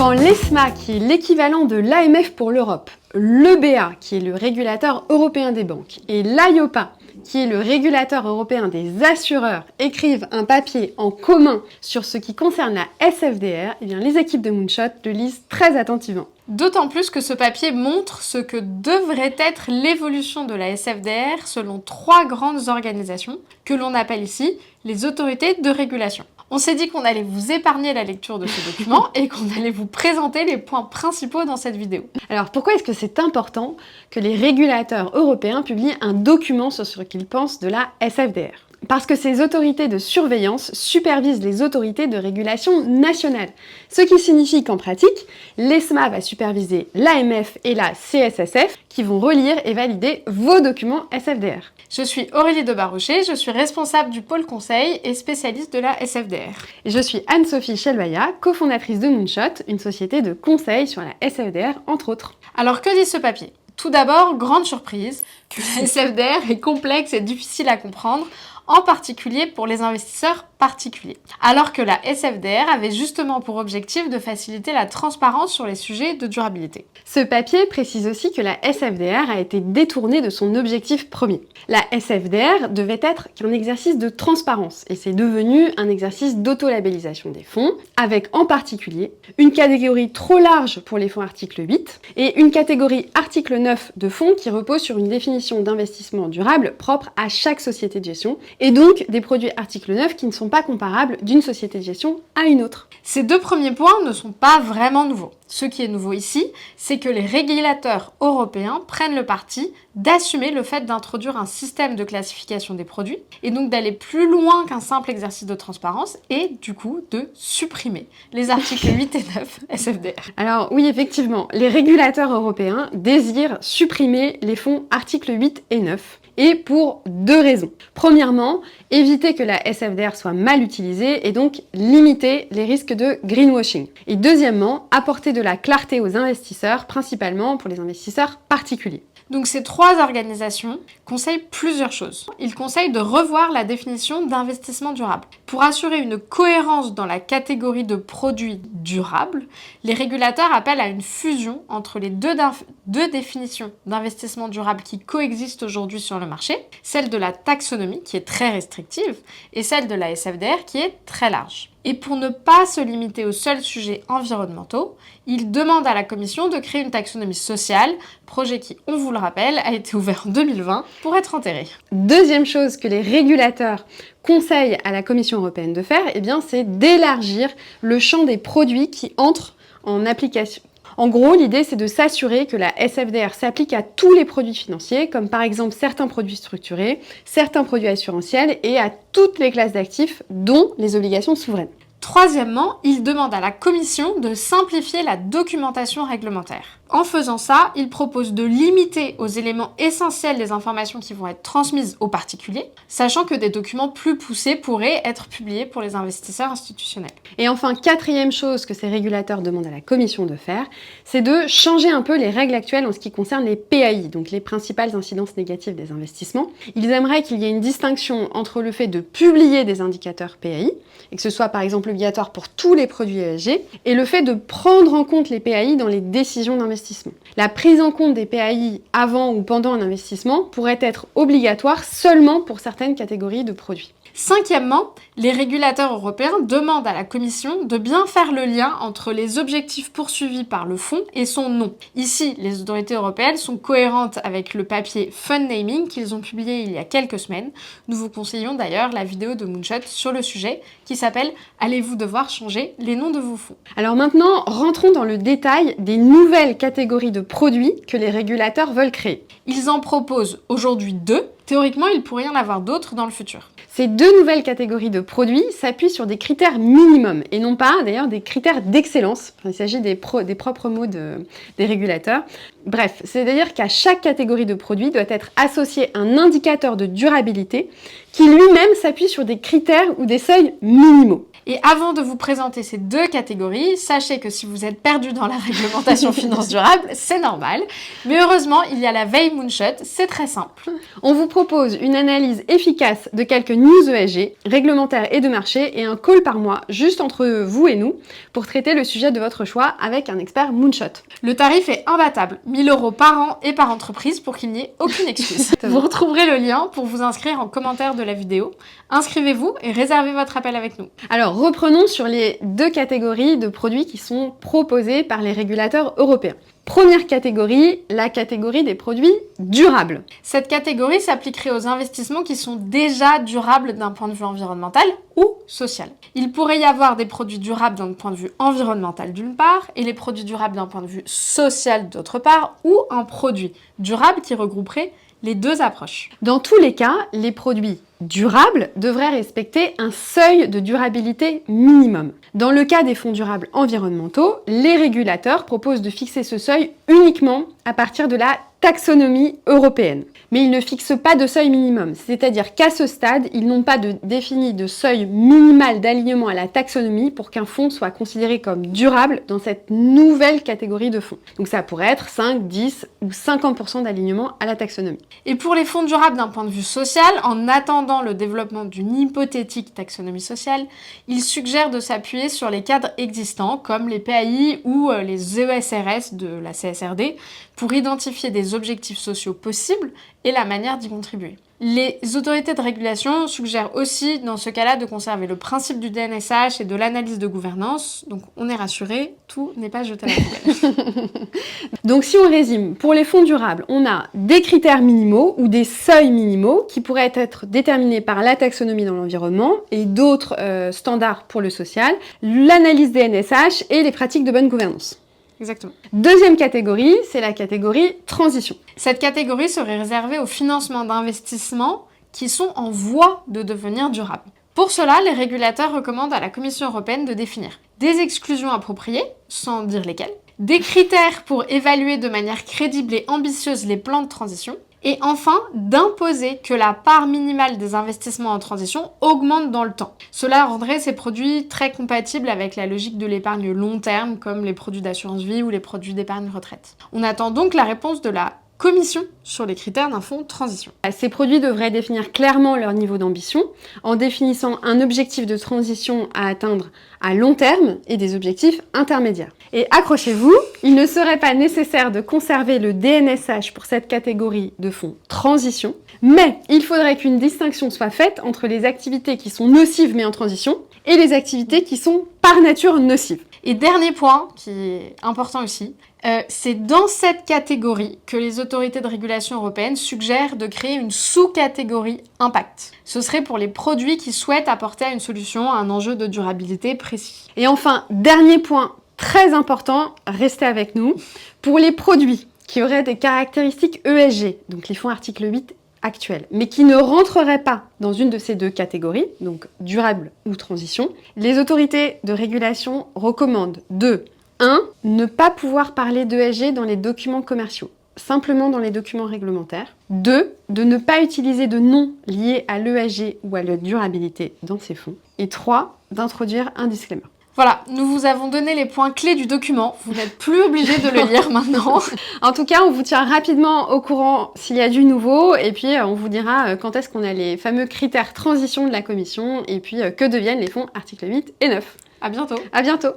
Quand l'ESMA, qui est l'équivalent de l'AMF pour l'Europe, l'EBA, qui est le régulateur européen des banques, et l'AIOPA, qui est le régulateur européen des assureurs, écrivent un papier en commun sur ce qui concerne la SFDR, eh bien les équipes de Moonshot le lisent très attentivement. D'autant plus que ce papier montre ce que devrait être l'évolution de la SFDR selon 3 grandes organisations que l'on appelle ici les autorités de régulation. On s'est dit qu'on allait vous épargner la lecture de ce document et qu'on allait vous présenter les points principaux dans cette vidéo. Alors pourquoi est-ce que c'est important que les régulateurs européens publient un document sur ce qu'ils pensent de la SFDR ? Parce que ces autorités de surveillance supervisent les autorités de régulation nationales. Ce qui signifie qu'en pratique, l'ESMA va superviser l'AMF et la CSSF qui vont relire et valider vos documents SFDR. Je suis Aurélie de Barochet, je suis responsable du pôle conseil et spécialiste de la SFDR. Et je suis Anne-Sophie Chelbaya, cofondatrice de Moonshot, une société de conseil sur la SFDR entre autres. Alors que dit ce papier ? Tout d'abord, grande surprise, que la SFDR est complexe et difficile à comprendre, en particulier pour les investisseurs particuliers. Alors que la SFDR avait justement pour objectif de faciliter la transparence sur les sujets de durabilité. Ce papier précise aussi que la SFDR a été détournée de son objectif premier. La SFDR devait être qu'un exercice de transparence et c'est devenu un exercice d'auto-labellisation des fonds, avec en particulier une catégorie trop large pour les fonds article 8 et une catégorie article 9 de fonds qui repose sur une définition d'investissement durable propre à chaque société de gestion et donc des produits article 9 qui ne sont pas comparables d'une société de gestion à une autre. Ces 2 premiers points ne sont pas vraiment nouveaux. Ce qui est nouveau ici, c'est que les régulateurs européens prennent le parti d'assumer le fait d'introduire un système de classification des produits et donc d'aller plus loin qu'un simple exercice de transparence et du coup de supprimer les articles 8 et 9 SFDR. Alors oui, effectivement, les régulateurs européens désirent supprimer les fonds articles 8 et 9. Et pour 2 raisons. Premièrement, éviter que la SFDR soit mal utilisée et donc limiter les risques de greenwashing. Et deuxièmement, apporter de la clarté aux investisseurs, principalement pour les investisseurs particuliers. Donc ces 3 organisations conseillent plusieurs choses. Ils conseillent de revoir la définition d'investissement durable. Pour assurer une cohérence dans la catégorie de produits durables, les régulateurs appellent à une fusion entre les deux définitions d'investissement durable qui coexistent aujourd'hui sur le marché, celle de la taxonomie qui est très restrictive et celle de la SFDR qui est très large. Et pour ne pas se limiter aux seuls sujets environnementaux, il demande à la Commission de créer une taxonomie sociale, projet qui, on vous le rappelle, a été ouvert en 2020 pour être enterré. Deuxième chose que les régulateurs conseillent à la Commission européenne de faire, eh bien, c'est d'élargir le champ des produits qui entrent en application. En gros, l'idée, c'est de s'assurer que la SFDR s'applique à tous les produits financiers, comme par exemple certains produits structurés, certains produits assurantiels et à toutes les classes d'actifs, dont les obligations souveraines. Troisièmement, il demande à la Commission de simplifier la documentation réglementaire. En faisant ça, il propose de limiter aux éléments essentiels les informations qui vont être transmises aux particuliers, sachant que des documents plus poussés pourraient être publiés pour les investisseurs institutionnels. Et enfin, 4e chose que ces régulateurs demandent à la Commission de faire, c'est de changer un peu les règles actuelles en ce qui concerne les PAI, donc les principales incidences négatives des investissements. Ils aimeraient qu'il y ait une distinction entre le fait de publier des indicateurs PAI, et que ce soit par exemple obligatoire pour tous les produits ESG, et le fait de prendre en compte les PAI dans les décisions d'investissement. La prise en compte des PAI avant ou pendant un investissement pourrait être obligatoire seulement pour certaines catégories de produits. 5e, les régulateurs européens demandent à la Commission de bien faire le lien entre les objectifs poursuivis par le fonds et son nom. Ici, les autorités européennes sont cohérentes avec le papier Fund Naming qu'ils ont publié il y a quelques semaines. Nous vous conseillons d'ailleurs la vidéo de Moonshot sur le sujet qui s'appelle « Allez-vous devoir changer les noms de vos fonds ?» Alors maintenant, rentrons dans le détail des nouvelles catégories de produits que les régulateurs veulent créer. Ils en proposent aujourd'hui 2. Théoriquement, il pourrait y en avoir d'autres dans le futur. Ces 2 nouvelles catégories de produits s'appuient sur des critères minimums et non pas d'ailleurs des critères d'excellence. Enfin, il s'agit des propres mots des régulateurs. Bref, c'est-à-dire qu'à chaque catégorie de produits doit être associé un indicateur de durabilité qui lui-même s'appuie sur des critères ou des seuils minimaux. Et avant de vous présenter ces deux catégories, sachez que si vous êtes perdu dans la réglementation finance durable, c'est normal. Mais heureusement, il y a la veille Moonshot, c'est très simple. On vous propose une analyse efficace de quelques news ESG, réglementaires et de marché, et un call par mois, juste entre vous et nous, pour traiter le sujet de votre choix avec un expert Moonshot. Le tarif est imbattable, 1 000 € par an et par entreprise pour qu'il n'y ait aucune excuse. Vous retrouverez le lien pour vous inscrire en commentaire de la vidéo. Inscrivez-vous et réservez votre appel avec nous. Alors reprenons sur les deux catégories de produits qui sont proposés par les régulateurs européens. Première catégorie, la catégorie des produits durables. Cette catégorie s'appliquerait aux investissements qui sont déjà durables d'un point de vue environnemental ou social. Il pourrait y avoir des produits durables d'un point de vue environnemental d'une part et les produits durables d'un point de vue social d'autre part, ou un produit durable qui regrouperait les deux approches. Dans tous les cas, les produits durables devraient respecter un seuil de durabilité minimum. Dans le cas des fonds durables environnementaux, les régulateurs proposent de fixer ce seuil uniquement à partir de la taxonomie européenne. Mais ils ne fixent pas de seuil minimum, c'est-à-dire qu'à ce stade, ils n'ont pas défini de seuil minimal d'alignement à la taxonomie pour qu'un fonds soit considéré comme durable dans cette nouvelle catégorie de fonds. Donc ça pourrait être 5, 10 ou 50% d'alignement à la taxonomie. Et pour les fonds durables d'un point de vue social, en attendant le développement d'une hypothétique taxonomie sociale, ils suggèrent de s'appuyer sur les cadres existants comme les PAI ou les ESRS de la CSRD pour identifier des objectifs sociaux possibles et la manière d'y contribuer. Les autorités de régulation suggèrent aussi, dans ce cas-là, de conserver le principe du DNSH et de l'analyse de gouvernance. Donc, on est rassuré, tout n'est pas jeté à la poubelle. Donc, si on résume, pour les fonds durables, on a des critères minimaux ou des seuils minimaux qui pourraient être déterminés par la taxonomie dans l'environnement et d'autres standards pour le social, l'analyse DNSH et les pratiques de bonne gouvernance. Exactement. Deuxième catégorie, c'est la catégorie transition. Cette catégorie serait réservée au financement d'investissements qui sont en voie de devenir durables. Pour cela, les régulateurs recommandent à la Commission européenne de définir des exclusions appropriées, sans dire lesquelles, des critères pour évaluer de manière crédible et ambitieuse les plans de transition, et enfin d'imposer que la part minimale des investissements en transition augmente dans le temps. Cela rendrait ces produits très compatibles avec la logique de l'épargne long terme, comme les produits d'assurance vie ou les produits d'épargne retraite. On attend donc la réponse de la Commission sur les critères d'un fonds de transition. Ces produits devraient définir clairement leur niveau d'ambition en définissant un objectif de transition à atteindre à long terme et des objectifs intermédiaires. Et accrochez-vous, il ne serait pas nécessaire de conserver le DNSH pour cette catégorie de fonds transition, mais il faudrait qu'une distinction soit faite entre les activités qui sont nocives mais en transition et les activités qui sont par nature nocives. Et dernier point, qui est important aussi, c'est dans cette catégorie que les autorités de régulation européennes suggèrent de créer une sous-catégorie impact. Ce serait pour les produits qui souhaitent apporter à une solution un enjeu de durabilité précis. Et enfin, dernier point très important, restez avec nous, pour les produits qui auraient des caractéristiques ESG, donc les fonds article 8 actuels, mais qui ne rentreraient pas dans une de ces deux catégories, donc durable ou transition, les autorités de régulation recommandent de 1. Ne pas pouvoir parler d'ESG dans les documents commerciaux, simplement dans les documents réglementaires. 2. De ne pas utiliser de noms liés à l'ESG ou à la durabilité dans ces fonds. Et 3. D'introduire un disclaimer. Voilà, nous vous avons donné les points clés du document. Vous n'êtes plus obligé de le lire maintenant. En tout cas, on vous tient rapidement au courant s'il y a du nouveau et puis on vous dira quand est-ce qu'on a les fameux critères transition de la commission et puis que deviennent les fonds articles 8 et 9. À bientôt. À bientôt.